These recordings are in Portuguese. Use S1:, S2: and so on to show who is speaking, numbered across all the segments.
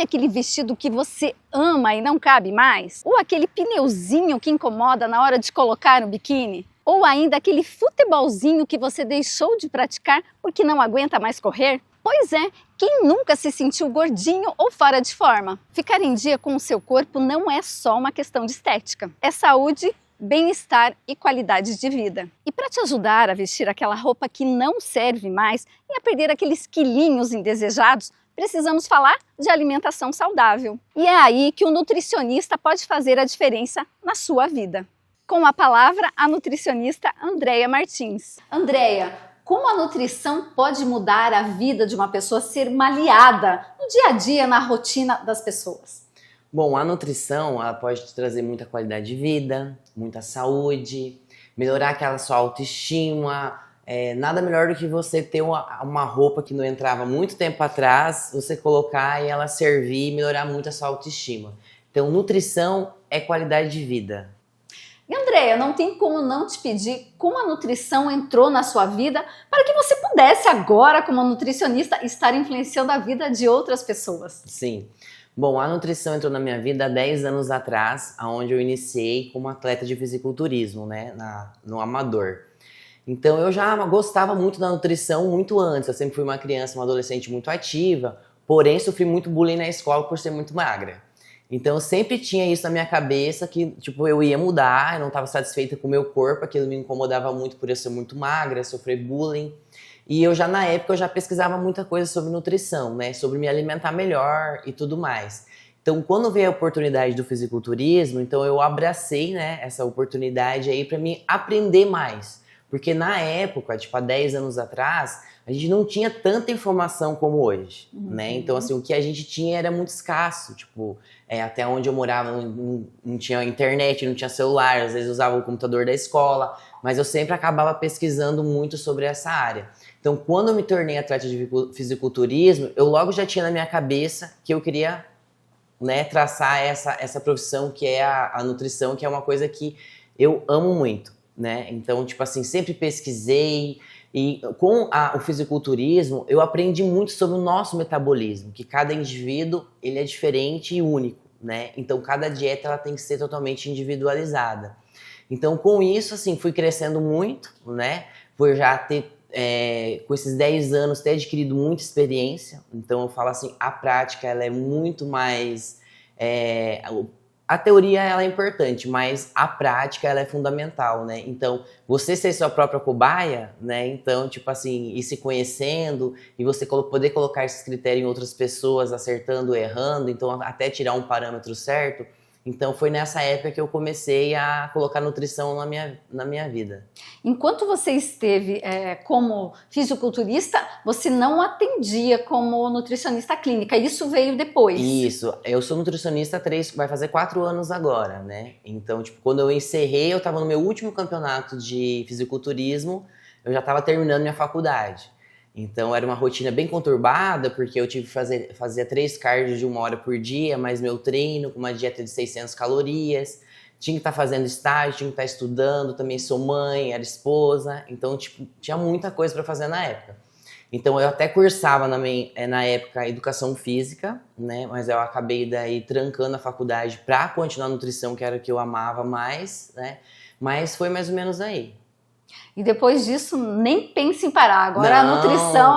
S1: aquele vestido que você ama e não cabe mais? Ou aquele pneuzinho que incomoda na hora de colocar no biquíni? Ou ainda aquele futebolzinho que você deixou de praticar porque não aguenta mais correr? Pois é, quem nunca se sentiu gordinho ou fora de forma? Ficar em dia com o seu corpo não é só uma questão de estética, é saúde, bem-estar e qualidade de vida. E para te ajudar a vestir aquela roupa que não serve mais e a perder aqueles quilinhos indesejados, precisamos falar de alimentação saudável. E é aí que o nutricionista pode fazer a diferença na sua vida. Com a palavra, a nutricionista Andréia Martins. Andréia, como a nutrição pode mudar a vida de uma pessoa ser maleada no dia a dia, na rotina das pessoas?
S2: Bom, a nutrição ela pode te trazer muita qualidade de vida, muita saúde, melhorar aquela sua autoestima. Nada melhor do que você ter uma roupa que não entrava muito tempo atrás, você colocar e ela servir e melhorar muito a sua autoestima. Então, nutrição é qualidade de vida.
S1: E Andréia, não tem como não te pedir como a nutrição entrou na sua vida para que você pudesse agora, como nutricionista, estar influenciando a vida de outras pessoas.
S2: Sim. Bom, a nutrição entrou na minha vida há 10 anos atrás, onde eu iniciei como atleta de fisiculturismo, né, no amador. Então eu já gostava muito da nutrição muito antes, eu sempre fui uma criança, uma adolescente muito ativa, porém sofri muito bullying na escola por ser muito magra. Então eu sempre tinha isso na minha cabeça, que tipo, eu ia mudar, eu não estava satisfeita com o meu corpo, aquilo me incomodava muito por eu ser muito magra, sofrer bullying. E eu já na época eu já pesquisava muita coisa sobre nutrição, né, sobre me alimentar melhor e tudo mais. Então quando veio a oportunidade do fisiculturismo, então eu abracei, né, essa oportunidade aí para mim aprender mais. Porque na época, tipo há 10 anos atrás, a gente não tinha tanta informação como hoje, né? Então assim, o que a gente tinha era muito escasso, tipo, até onde eu morava não tinha internet, não tinha celular, às vezes usava o computador da escola, mas eu sempre acabava pesquisando muito sobre essa área. Então quando eu me tornei atleta de fisiculturismo, eu logo já tinha na minha cabeça que eu queria, né, traçar essa profissão que é a nutrição, que é uma coisa que eu amo muito, né? Então, tipo assim, sempre pesquisei e com o fisiculturismo eu aprendi muito sobre o nosso metabolismo, que cada indivíduo ele é diferente e único, né? Então cada dieta ela tem que ser totalmente individualizada. Então com isso assim fui crescendo muito, né? Por já ter com esses 10 anos ter adquirido muita experiência. Então eu falo assim, a prática ela é muito mais a teoria ela é importante, mas a prática ela é fundamental, né? Então, você ser sua própria cobaia, né? Então, tipo assim, ir se conhecendo e você poder colocar esses critérios em outras pessoas, acertando, errando, então até tirar um parâmetro certo. Então, foi nessa época que eu comecei a colocar nutrição na minha vida.
S1: Enquanto você esteve como fisiculturista, você não atendia como nutricionista clínica, isso veio depois?
S2: Isso, eu sou nutricionista vai fazer 4 anos agora, né? Então, tipo, quando eu encerrei, eu estava no meu último campeonato de fisiculturismo, eu já estava terminando minha faculdade. Então era uma rotina bem conturbada, porque eu tive que fazer 3 cardio de 1 hora por dia, mais meu treino, com uma dieta de 600 calorias. Tinha que estar fazendo estágio, tinha que estar estudando, também sou mãe, era esposa. Então, tipo, tinha muita coisa para fazer na época. Então eu até cursava na época educação física, né? Mas eu acabei daí trancando a faculdade para continuar a nutrição, que era o que eu amava mais, né? Mas foi mais ou menos aí.
S1: E depois disso, nem pense em parar. Agora não, a nutrição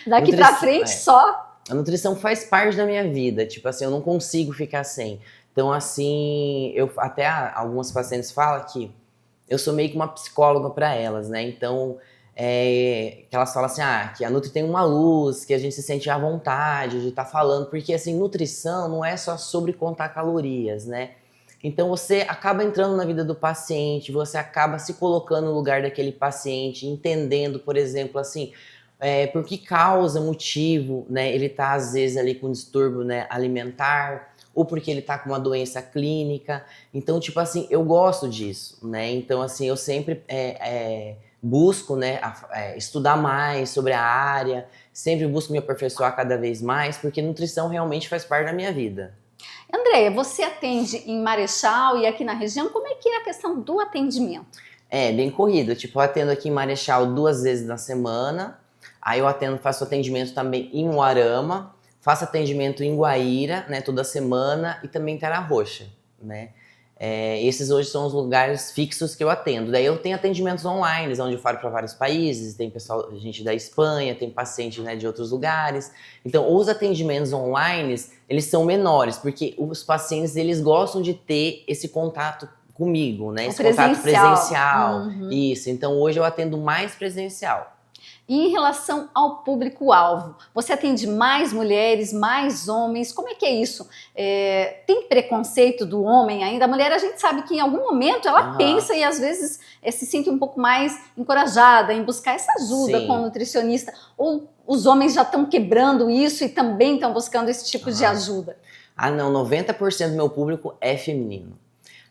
S1: daqui pra frente só.
S2: A nutrição faz parte da minha vida. Tipo assim, eu não consigo ficar sem. Então assim, até algumas pacientes falam que eu sou meio que uma psicóloga para elas, né? Então, que elas falam assim, que a Nutri tem uma luz, que a gente se sente à vontade de estar falando. Porque assim, nutrição não é só sobre contar calorias, né? Então você acaba entrando na vida do paciente, você acaba se colocando no lugar daquele paciente, entendendo, por exemplo, assim, por que causa, motivo, né, ele tá às vezes ali com distúrbio, né, alimentar, ou porque ele tá com uma doença clínica. Então, tipo assim, eu gosto disso, né? Então, assim, eu sempre busco, né, estudar mais sobre a área, sempre busco me aperfeiçoar cada vez mais, porque nutrição realmente faz parte da minha vida.
S1: Andréia, você atende em Marechal e aqui na região, como é que é a questão do atendimento?
S2: Bem corrido, tipo, eu atendo aqui em Marechal 2 vezes na semana, aí eu faço atendimento também em Umuarama, faço atendimento em Guaíra, né, toda semana, e também em Terra Roxa, né. Esses hoje são os lugares fixos que eu atendo. Daí eu tenho atendimentos online, onde eu falo para vários países, tem pessoal, gente da Espanha, tem paciente, né, de outros lugares. Então, os atendimentos online, eles são menores, porque os pacientes, eles gostam de ter esse contato comigo, né? Esse contato presencial. Isso, então hoje eu atendo mais presencial.
S1: E em relação ao público-alvo, você atende mais mulheres, mais homens? Como é que é isso? Tem preconceito do homem ainda? A mulher, a gente sabe que em algum momento ela pensa e às vezes se sente um pouco mais encorajada em buscar essa ajuda com o nutricionista. Ou os homens já estão quebrando isso e também estão buscando esse tipo de ajuda?
S2: Ah, não, 90% do meu público é feminino.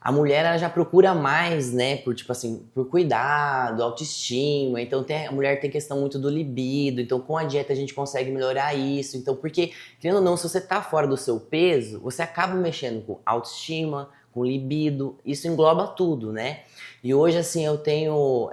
S2: A mulher, ela já procura mais, né, por tipo assim, por cuidado, autoestima. Então a mulher tem questão muito do libido. Então com a dieta a gente consegue melhorar isso. Então porque, querendo ou não, se você tá fora do seu peso, você acaba mexendo com autoestima, com libido. Isso engloba tudo, né? E hoje, assim, eu tenho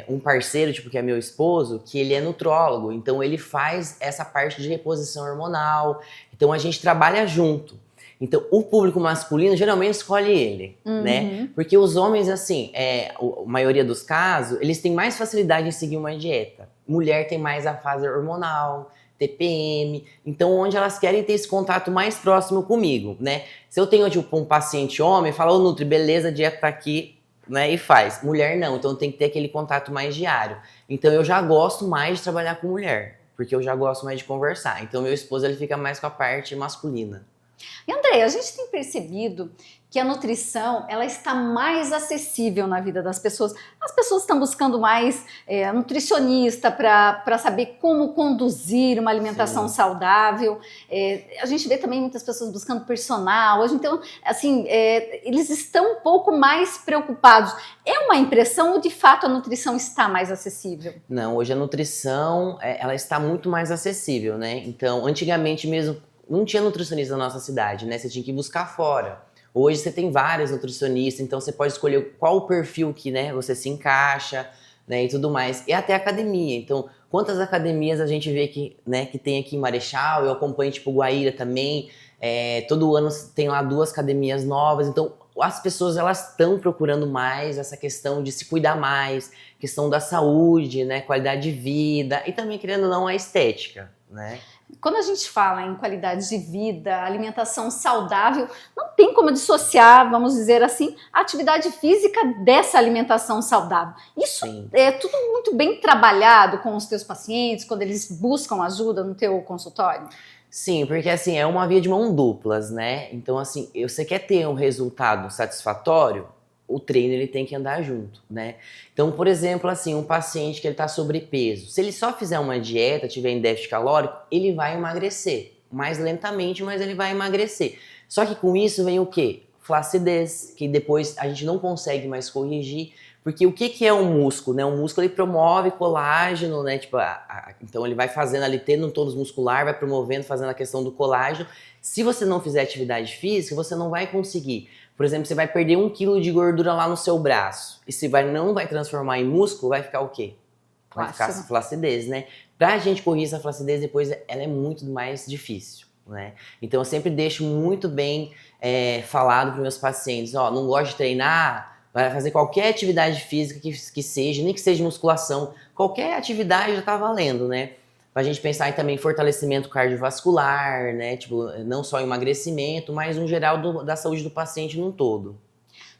S2: um parceiro, tipo, que é meu esposo, que ele é nutrólogo. Então ele faz essa parte de reposição hormonal. Então a gente trabalha junto. Então, o público masculino geralmente escolhe ele, né? Porque os homens, assim, a maioria dos casos, eles têm mais facilidade em seguir uma dieta. Mulher tem mais a fase hormonal, TPM. Então, onde elas querem ter esse contato mais próximo comigo, né? Se eu tenho, tipo, um paciente homem, fala, ô Nutri, beleza, a dieta tá aqui, né? E faz. Mulher não, então tem que ter aquele contato mais diário. Então, eu já gosto mais de trabalhar com mulher, porque eu já gosto mais de conversar. Então, meu esposo, ele fica mais com a parte masculina.
S1: E André, a gente tem percebido que a nutrição ela está mais acessível na vida das pessoas. As pessoas estão buscando mais nutricionista para saber como conduzir uma alimentação saudável. A gente vê também muitas pessoas buscando personal. Hoje, então, assim, eles estão um pouco mais preocupados. É uma impressão ou de fato a nutrição está mais acessível?
S2: Não, hoje a nutrição ela está muito mais acessível, né? Então, antigamente mesmo não tinha nutricionista na nossa cidade, né? Você tinha que buscar fora. Hoje você tem vários nutricionistas, então você pode escolher qual o perfil que, né, você se encaixa, né, e tudo mais. E até academia. Então, quantas academias a gente vê que, né, que tem aqui em Marechal, eu acompanho tipo Guaíra também, todo ano tem lá 2 academias novas, então as pessoas elas estão procurando mais essa questão de se cuidar mais, questão da saúde, né, qualidade de vida e também, querendo ou não, a estética, né?
S1: Quando a gente fala em qualidade de vida, alimentação saudável, não tem como dissociar, vamos dizer assim, a atividade física dessa alimentação saudável. Isso é tudo muito bem trabalhado com os teus pacientes, quando eles buscam ajuda no teu consultório?
S2: Sim, porque assim, é uma via de mão duplas, né? Então assim, você quer ter um resultado satisfatório, o treino ele tem que andar junto, né? Então, por exemplo, assim, um paciente que ele tá sobrepeso, se ele só fizer uma dieta, tiver em déficit calórico, ele vai emagrecer, mais lentamente, mas ele vai emagrecer. Só que com isso vem o quê? Flacidez, que depois a gente não consegue mais corrigir, porque o que é um músculo, né? Um músculo ele promove colágeno, né? Tipo, então ele vai fazendo ali, tendo um tônus muscular, vai promovendo, fazendo a questão do colágeno. Se você não fizer atividade física, você não vai conseguir. Por exemplo, você vai perder 1 quilo de gordura lá no seu braço. E se não vai transformar em músculo, vai ficar o quê? Vai ficar flacidez, né? Pra gente corrigir essa flacidez, depois ela é muito mais difícil, né? Então eu sempre deixo muito bem falado para meus pacientes, ó, não gosta de treinar, vai fazer qualquer atividade física que seja, nem que seja musculação, qualquer atividade já tá valendo, né? Pra gente pensar em também fortalecimento cardiovascular, né? Tipo, não só emagrecimento, mas no geral da saúde do paciente num todo.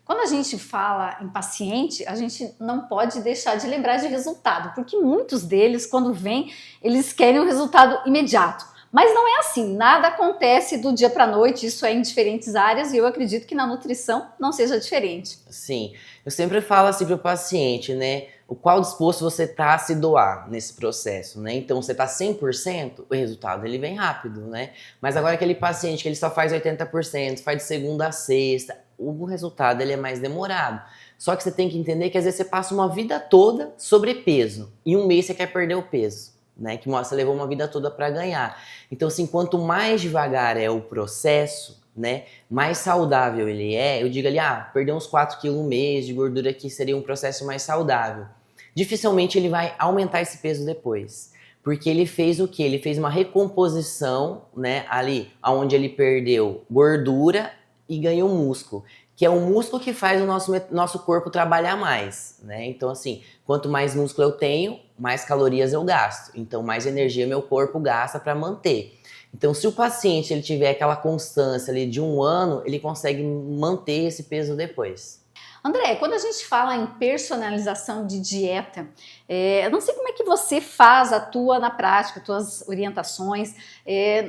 S1: Quando a gente fala em paciente, a gente não pode deixar de lembrar de resultado, porque muitos deles, quando vêm, eles querem um resultado imediato. Mas não é assim, nada acontece do dia para a noite, isso é em diferentes áreas e eu acredito que na nutrição não seja diferente.
S2: Sim, eu sempre falo assim para o paciente, né? O qual disposto você tá a se doar nesse processo, né? Então você tá 100%, o resultado ele vem rápido, né? Mas agora aquele paciente que ele só faz 80%, faz de segunda a sexta, o resultado ele é mais demorado. Só que você tem que entender que às vezes você passa uma vida toda sobrepeso e um mês você quer perder o peso, né? Que você levou uma vida toda para ganhar. Então assim, quanto mais devagar é o processo, né, mais saudável ele é, eu digo ali, perder uns 4 kg um mês de gordura aqui seria um processo mais saudável. Dificilmente ele vai aumentar esse peso depois. Porque ele fez o quê? Ele fez uma recomposição, né, ali onde ele perdeu gordura e ganhou músculo, que é o músculo que faz o nosso corpo trabalhar mais, né? Então, assim, quanto mais músculo eu tenho, mais calorias eu gasto. Então, mais energia meu corpo gasta para manter. Então, se o paciente ele tiver aquela constância ali de 1 ano, ele consegue manter esse peso depois.
S1: André, quando a gente fala em personalização de dieta, eu não sei como é que você faz, atua na prática, suas orientações.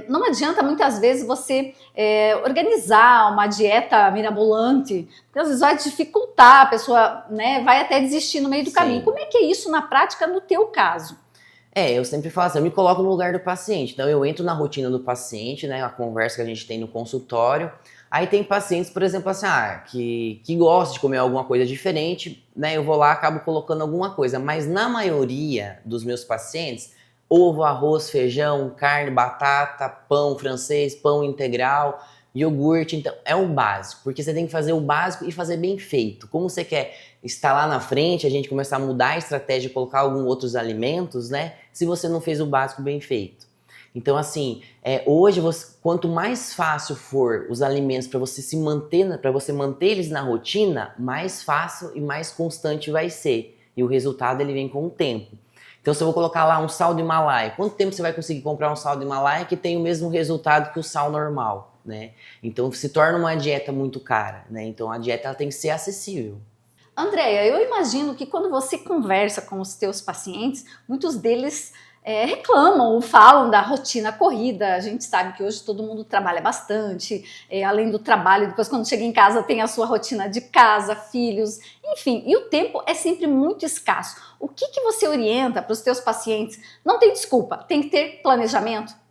S1: Não adianta muitas vezes você organizar uma dieta mirabolante, porque às vezes vai dificultar, a pessoa, né, vai até desistir no meio do caminho. Como é que é isso na prática no teu caso?
S2: Eu sempre falo assim, eu me coloco no lugar do paciente. Então eu entro na rotina do paciente, né, a conversa que a gente tem no consultório. Aí tem pacientes, por exemplo, assim, que gostam de comer alguma coisa diferente, né? Eu vou lá, acabo colocando alguma coisa. Mas na maioria dos meus pacientes, ovo, arroz, feijão, carne, batata, pão francês, pão integral, iogurte. Então é o básico, porque você tem que fazer o básico e fazer bem feito. Como você quer estar lá na frente, a gente começar a mudar a estratégia e colocar alguns outros alimentos, né? Se você não fez o básico bem feito. Então, assim, hoje, quanto mais fácil for os alimentos para você se manter, para você manter eles na rotina, mais fácil e mais constante vai ser. E o resultado ele vem com o tempo. Então, se eu vou colocar lá um sal do Himalaia, quanto tempo você vai conseguir comprar um sal do Himalaia que tem o mesmo resultado que o sal normal, né? Então, se torna uma dieta muito cara, né? Então, a dieta ela tem que ser acessível.
S1: Andréia, eu imagino que quando você conversa com os teus pacientes, muitos deles reclamam ou falam da rotina corrida. A gente sabe que hoje todo mundo trabalha bastante, além do trabalho, depois quando chega em casa tem a sua rotina de casa, filhos, enfim, e o tempo é sempre muito escasso. O que você orienta para os teus pacientes? Não tem desculpa, tem que ter planejamento?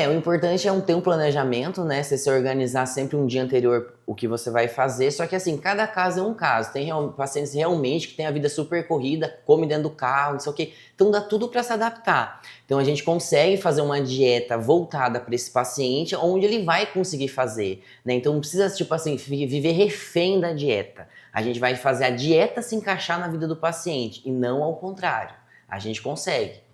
S2: O importante é ter um planejamento, né? Você se organizar sempre um dia anterior o que você vai fazer. Só que assim, cada caso é um caso. Tem pacientes realmente que têm a vida super corrida, come dentro do carro, não sei o quê. Então dá tudo para se adaptar. Então a gente consegue fazer uma dieta voltada para esse paciente, onde ele vai conseguir fazer, né? Então não precisa, tipo assim, viver refém da dieta. A gente vai fazer a dieta se encaixar na vida do paciente e não ao contrário. A gente consegue.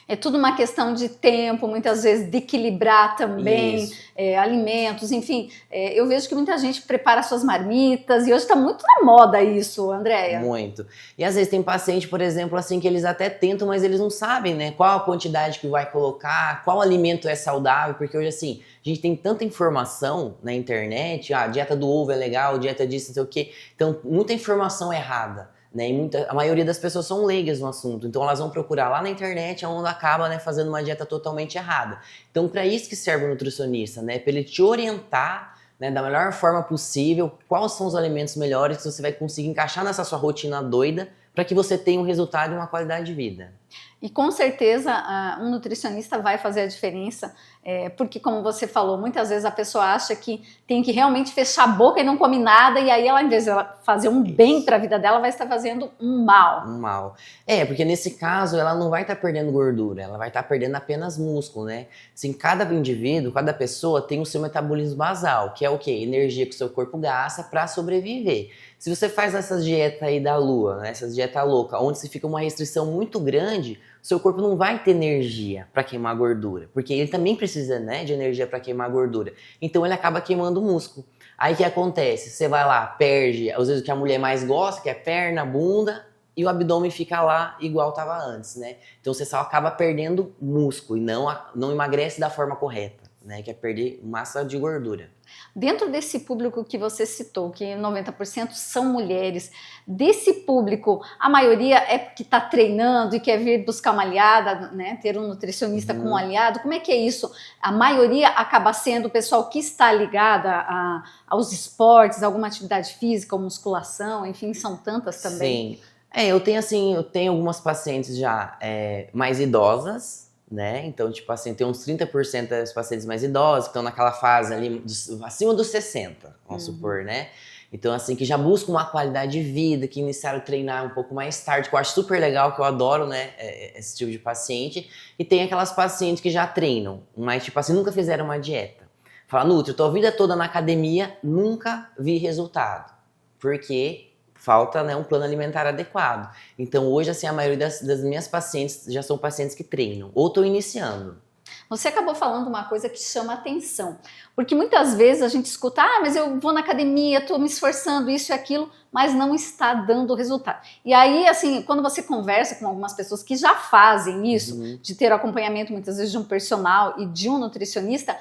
S1: É tudo uma questão de tempo, muitas vezes de equilibrar também alimentos, enfim. Eu vejo que muita gente prepara suas marmitas e hoje está muito na moda isso, Andréia.
S2: Muito. E às vezes tem paciente, por exemplo, assim, que eles até tentam, mas eles não sabem, né? Qual a quantidade que vai colocar, qual alimento é saudável, porque hoje, assim, a gente tem tanta informação na internet, dieta do ovo é legal, dieta disso, não sei o quê. Então, muita informação errada. Né, a maioria das pessoas são leigas no assunto, então elas vão procurar lá na internet, onde acaba, né, fazendo uma dieta totalmente errada. Então, para isso que serve o nutricionista, né, para ele te orientar, né, da melhor forma possível, quais são os alimentos melhores que você vai conseguir encaixar nessa sua rotina doida, para que você tenha um resultado e uma qualidade de vida.
S1: E com certeza um nutricionista vai fazer a diferença, porque como você falou, muitas vezes a pessoa acha que tem que realmente fechar a boca e não come nada, e aí ela, em vez de ela fazer um bem para a vida dela, vai estar fazendo um mal.
S2: Um mal. Porque nesse caso ela não vai estar perdendo gordura, ela vai estar perdendo apenas músculo, né? Assim, cada indivíduo, cada pessoa tem o seu metabolismo basal, que é o quê? Energia que o seu corpo gasta para sobreviver. Se você faz essas dietas aí da lua, né, essas dietas loucas, onde se fica uma restrição muito grande, o seu corpo não vai ter energia para queimar gordura, porque ele também precisa, né, de energia para queimar gordura. Então ele acaba queimando o músculo. Aí o que acontece? Você vai lá, perde, às vezes o que a mulher mais gosta, que é perna, bunda, e o abdômen fica lá igual estava antes, né? Então você só acaba perdendo músculo e não emagrece da forma correta, né, que é perder massa de gordura.
S1: Dentro desse público que você citou, que 90% são mulheres, desse público, a maioria é que está treinando e quer vir buscar uma aliada, né, ter um nutricionista como um aliado. Como é que é isso? A maioria acaba sendo o pessoal que está ligada aos esportes, alguma atividade física, ou musculação, enfim, são tantas também.
S2: Sim. Eu tenho algumas pacientes já mais idosas, né? Então, tipo assim, tem uns 30% das pacientes mais idosos que estão naquela fase ali acima dos 60, vamos supor, né? Então, assim, que já buscam uma qualidade de vida, que iniciaram a treinar um pouco mais tarde, que eu acho super legal, que eu adoro, né, esse tipo de paciente. E tem aquelas pacientes que já treinam, mas, tipo assim, nunca fizeram uma dieta. Fala, Nutri, eu tô a vida toda na academia, nunca vi resultado. Porque falta, né, um plano alimentar adequado. Então hoje, assim, a maioria das minhas pacientes já são pacientes que treinam, ou estão iniciando.
S1: Você acabou falando uma coisa que chama atenção, porque muitas vezes a gente escuta, mas eu vou na academia, estou me esforçando, isso e aquilo, mas não está dando resultado. E aí, assim, quando você conversa com algumas pessoas que já fazem isso, de ter o acompanhamento muitas vezes de um personal e de um nutricionista,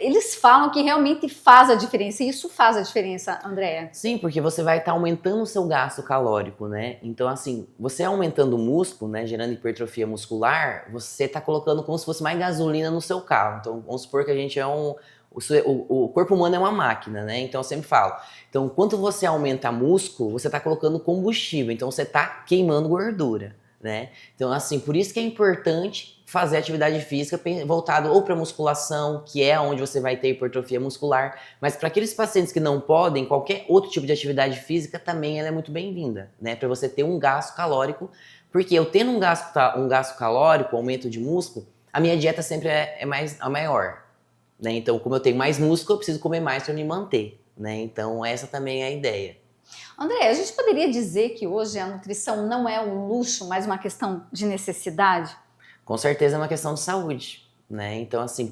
S1: eles falam que realmente faz a diferença, e isso faz a diferença, Andréa.
S2: Sim, porque você vai estar aumentando o seu gasto calórico, né? Então, assim, você aumentando o músculo, né, gerando hipertrofia muscular, você está colocando como se fosse mais gasolina no seu carro. Então, vamos supor que a gente o corpo humano é uma máquina, né? Então, eu sempre falo. Então, quando você aumenta músculo, você está colocando combustível, então você está queimando gordura, né? Então, assim, por isso que é importante fazer atividade física voltado ou para musculação, que é onde você vai ter hipertrofia muscular, mas para aqueles pacientes que não podem, qualquer outro tipo de atividade física também ela é muito bem-vinda, né? Para você ter um gasto calórico, porque eu tendo um gasto calórico, aumento de músculo, a minha dieta sempre é maior, né? Então, como eu tenho mais músculo, eu preciso comer mais para me manter, né? Então, essa também é a ideia.
S1: André, a gente poderia dizer que hoje a nutrição não é um luxo, mas uma questão de necessidade?
S2: Com certeza é uma questão de saúde, né? Então, assim,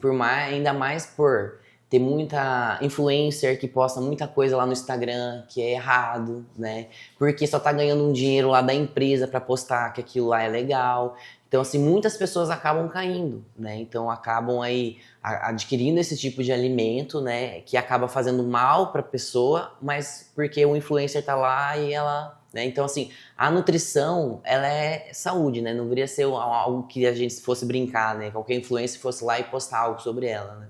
S2: ainda mais por ter muita influencer que posta muita coisa lá no Instagram que é errado, né? Porque só tá ganhando um dinheiro lá da empresa para postar que aquilo lá é legal. Então, assim, muitas pessoas acabam caindo, né? Então, acabam aí adquirindo esse tipo de alimento, né? Que acaba fazendo mal para a pessoa, mas porque o influencer tá lá e ela... né? Então, assim, a nutrição, ela é saúde, né? Não deveria ser algo que a gente fosse brincar, né? Qualquer influencer fosse lá e postar algo sobre ela, né?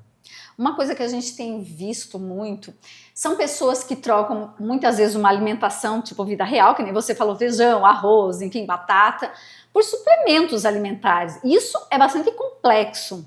S1: Uma coisa que a gente tem visto muito são pessoas que trocam muitas vezes uma alimentação tipo vida real, que nem você falou, feijão, arroz, enfim, batata, por suplementos alimentares. Isso é bastante complexo.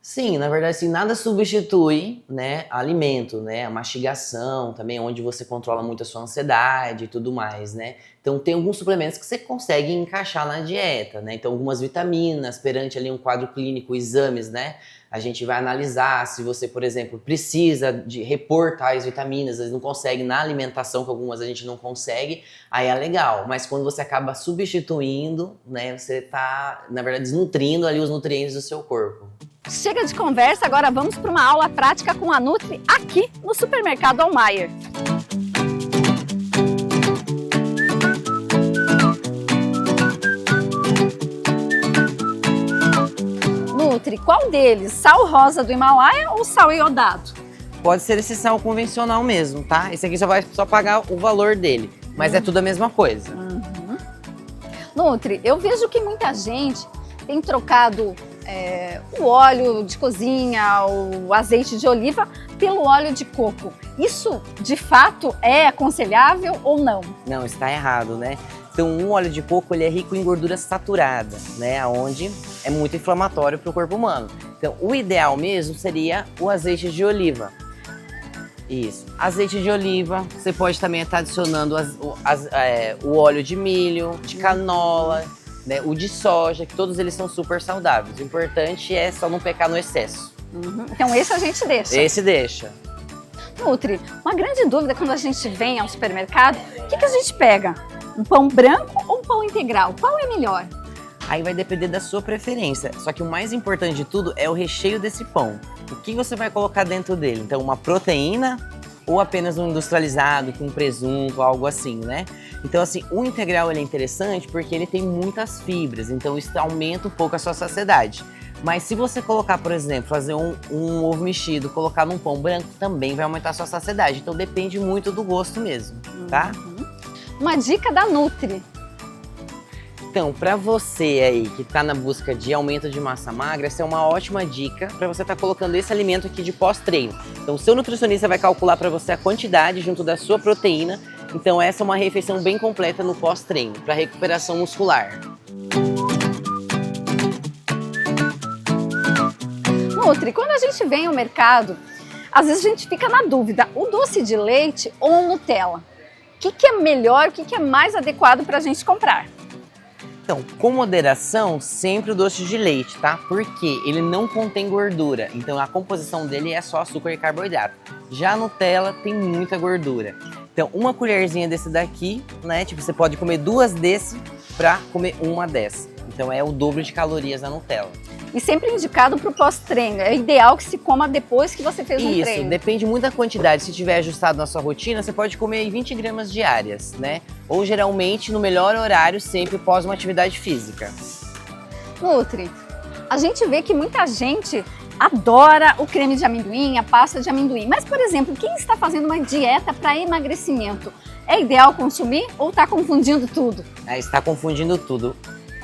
S2: Sim, na verdade, assim, nada substitui, né, alimento, né, a mastigação também, onde você controla muito a sua ansiedade e tudo mais, né. Então tem alguns suplementos que você consegue encaixar na dieta, né, então algumas vitaminas, perante ali um quadro clínico, exames, né, a gente vai analisar se você, por exemplo, precisa de repor tais vitaminas, às vezes não consegue na alimentação, que algumas a gente não consegue, aí é legal, mas quando você acaba substituindo, né, você tá, na verdade, desnutrindo ali os nutrientes do seu corpo.
S1: Chega de conversa, agora vamos para uma aula prática com a Nutri aqui no Supermercado Almayer. Nutri, qual deles? Sal rosa do Himalaia ou sal iodado?
S2: Pode ser esse sal convencional mesmo, tá? Esse aqui só vai pagar o valor dele, mas é tudo a mesma coisa.
S1: Nutri, eu vejo que muita gente tem trocado o óleo de cozinha, o azeite de oliva, pelo óleo de coco. Isso, de fato, é aconselhável ou não?
S2: Não, está errado, né? Então, um óleo de coco ele é rico em gordura saturada, né? Onde é muito inflamatório para o corpo humano. Então, o ideal mesmo seria o azeite de oliva. Isso. Azeite de oliva, você pode também estar adicionando o óleo de milho, de canola, né, o de soja, que todos eles são super saudáveis. O importante é só não pecar no excesso.
S1: Então esse a gente deixa.
S2: Esse deixa.
S1: Nutri, uma grande dúvida quando a gente vem ao supermercado, o que a gente pega? Um pão branco ou um pão integral? Qual é melhor?
S2: Aí vai depender da sua preferência. Só que o mais importante de tudo é o recheio desse pão. O que você vai colocar dentro dele? Então, uma proteína ou apenas um industrializado, com presunto, algo assim, né? Então, assim, o integral ele é interessante porque ele tem muitas fibras, então isso aumenta um pouco a sua saciedade. Mas se você colocar, por exemplo, fazer um ovo mexido, colocar num pão branco, também vai aumentar a sua saciedade. Então depende muito do gosto mesmo, tá?
S1: Uma dica da Nutri.
S2: Então, para você aí que está na busca de aumento de massa magra, essa é uma ótima dica para você estar colocando esse alimento aqui de pós-treino. Então, o seu nutricionista vai calcular para você a quantidade junto da sua proteína. Então, essa é uma refeição bem completa no pós-treino, para recuperação muscular.
S1: Nutri, quando a gente vem ao mercado, às vezes a gente fica na dúvida, o doce de leite ou o Nutella? O que é melhor, o que é mais adequado para a gente comprar?
S2: Então, com moderação, sempre o doce de leite, tá? Porque ele não contém gordura, então a composição dele é só açúcar e carboidrato. Já a Nutella tem muita gordura. Então, uma colherzinha desse daqui, né? Tipo, você pode comer 2 desse pra comer uma dessa. Então, é o dobro de calorias da Nutella.
S1: E sempre indicado para o pós-treino. É ideal que se coma depois que você fez um treino.
S2: Isso, depende muito da quantidade. Se tiver ajustado na sua rotina, você pode comer aí 20 gramas diárias, né? Ou geralmente no melhor horário, sempre pós uma atividade física.
S1: Nutri, a gente vê que muita gente adora o creme de amendoim, a pasta de amendoim. Mas, por exemplo, quem está fazendo uma dieta para emagrecimento, é ideal consumir ou está confundindo tudo?
S2: Está confundindo tudo.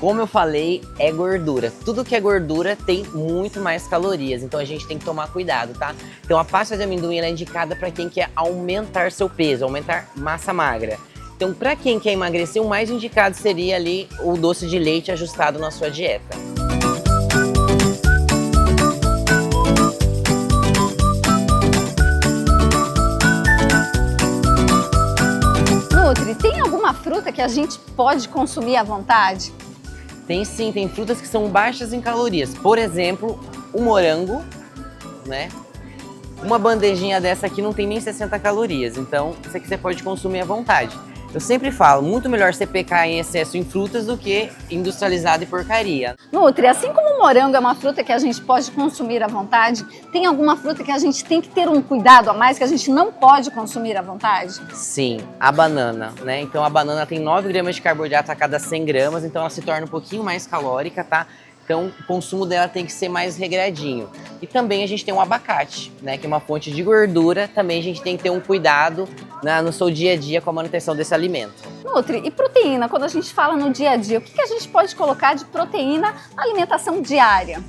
S2: Como eu falei, é gordura. Tudo que é gordura tem muito mais calorias, então a gente tem que tomar cuidado, tá? Então a pasta de amendoim ela é indicada para quem quer aumentar seu peso, aumentar massa magra. Então para quem quer emagrecer, o mais indicado seria ali o doce de leite ajustado na sua dieta.
S1: Nutri, tem alguma fruta que a gente pode consumir à vontade?
S2: Tem sim, tem frutas que são baixas em calorias. Por exemplo, o morango, né? Uma bandejinha dessa aqui não tem nem 60 calorias, então isso aqui você pode consumir à vontade. Eu sempre falo, muito melhor você pecar em excesso em frutas do que industrializado e porcaria.
S1: Nutri, assim como o morango é uma fruta que a gente pode consumir à vontade, tem alguma fruta que a gente tem que ter um cuidado a mais, que a gente não pode consumir à vontade?
S2: Sim, a banana, né? Então a banana tem 9 gramas de carboidrato a cada 100 gramas, então ela se torna um pouquinho mais calórica, tá? Então o consumo dela tem que ser mais regradinho. E também a gente tem o abacate, né? Que é uma fonte de gordura, também a gente tem que ter um cuidado no seu dia a dia com a manutenção desse alimento.
S1: Nutri, e proteína? Quando a gente fala no dia a dia, o que a gente pode colocar de proteína na alimentação diária?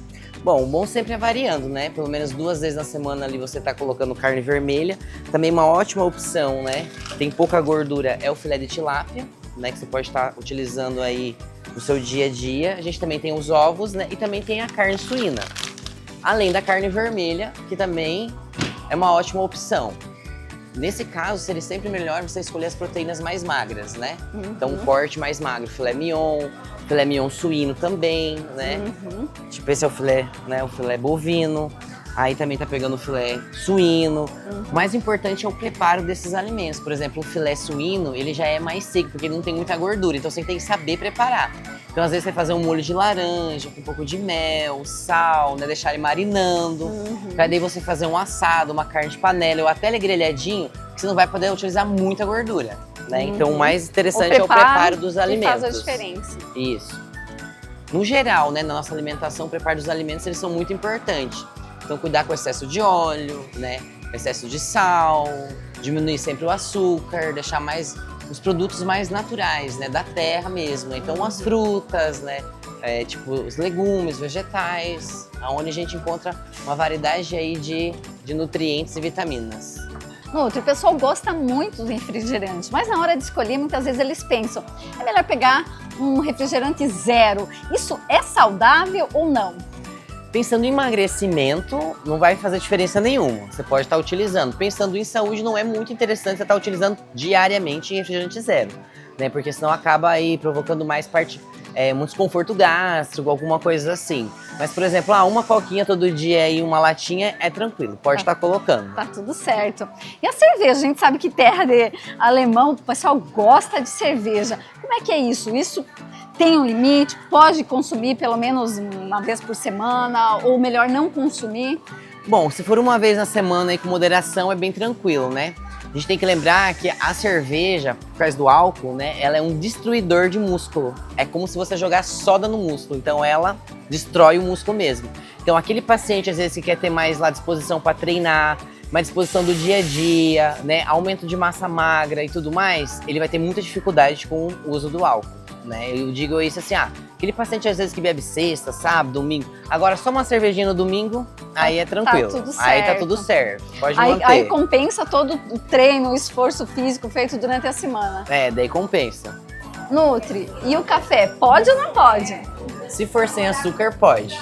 S2: Bom, o bom sempre é variando, né? Pelo menos 2 vezes na semana ali você tá colocando carne vermelha. Também uma ótima opção, né? Tem pouca gordura, é o filé de tilápia, né? Que você pode estar utilizando aí no seu dia a dia. A gente também tem os ovos, né? E também tem a carne suína. Além da carne vermelha, que também é uma ótima opção. Nesse caso, seria sempre melhor você escolher as proteínas mais magras, né? Então, um corte mais magro, filé mignon suíno também, né? Tipo, esse é o filé, né? O filé bovino. Aí também tá pegando o filé suíno. O mais importante é o preparo desses alimentos. Por exemplo, o filé suíno, ele já é mais seco, porque ele não tem muita gordura. Então, você tem que saber preparar. Então, às vezes, você fazer um molho de laranja, com um pouco de mel, sal, né? Deixar ele marinando. Pra daí você fazer um assado, uma carne de panela, ou até ele grelhadinho, que você não vai poder utilizar muita gordura, né? Então, o mais interessante é o preparo dos alimentos.
S1: Faz a diferença.
S2: Isso. No geral, né? Na nossa alimentação, o preparo dos alimentos, eles são muito importantes. Então, cuidar com o excesso de óleo, né? Excesso de sal, diminuir sempre o açúcar, deixar mais os produtos mais naturais, né? Da terra mesmo. Então, as frutas, né? Tipo, os legumes, vegetais, onde a gente encontra uma variedade aí de nutrientes e vitaminas.
S1: Nutri, o pessoal gosta muito dos refrigerantes, mas na hora de escolher, muitas vezes eles pensam, é melhor pegar um refrigerante zero. Isso é saudável ou não?
S2: Pensando em emagrecimento, não vai fazer diferença nenhuma. Você pode estar utilizando. Pensando em saúde, não é muito interessante você estar utilizando diariamente refrigerante zero, né? Porque senão acaba aí provocando mais um desconforto gástrico, alguma coisa assim. Mas, por exemplo, uma coquinha todo dia e uma latinha é tranquilo, pode estar colocando.
S1: Tá tudo certo. E a cerveja? A gente sabe que terra de alemão, o pessoal gosta de cerveja. Como é que é isso? Isso tem um limite? Pode consumir pelo menos uma vez por semana? Ou melhor, não consumir?
S2: Bom, se for uma vez na semana aí com moderação, é bem tranquilo, né? A gente tem que lembrar que a cerveja, por causa do álcool, né, ela é um destruidor de músculo. É como se você jogasse soda no músculo, então ela destrói o músculo mesmo. Então aquele paciente, às vezes, que quer ter mais lá disposição para treinar, mais disposição do dia a dia, né, aumento de massa magra e tudo mais, ele vai ter muita dificuldade com o uso do álcool, né? Eu digo isso assim, aquele paciente às vezes que bebe sexta, sábado, domingo, agora só uma cervejinha no domingo, aí é tranquilo.
S1: Tá tudo certo.
S2: Aí tá tudo certo, pode manter.
S1: Aí compensa todo o treino, o esforço físico feito durante a semana.
S2: Daí compensa.
S1: Nutri, e o café, pode ou não pode?
S2: Se for sem açúcar, pode.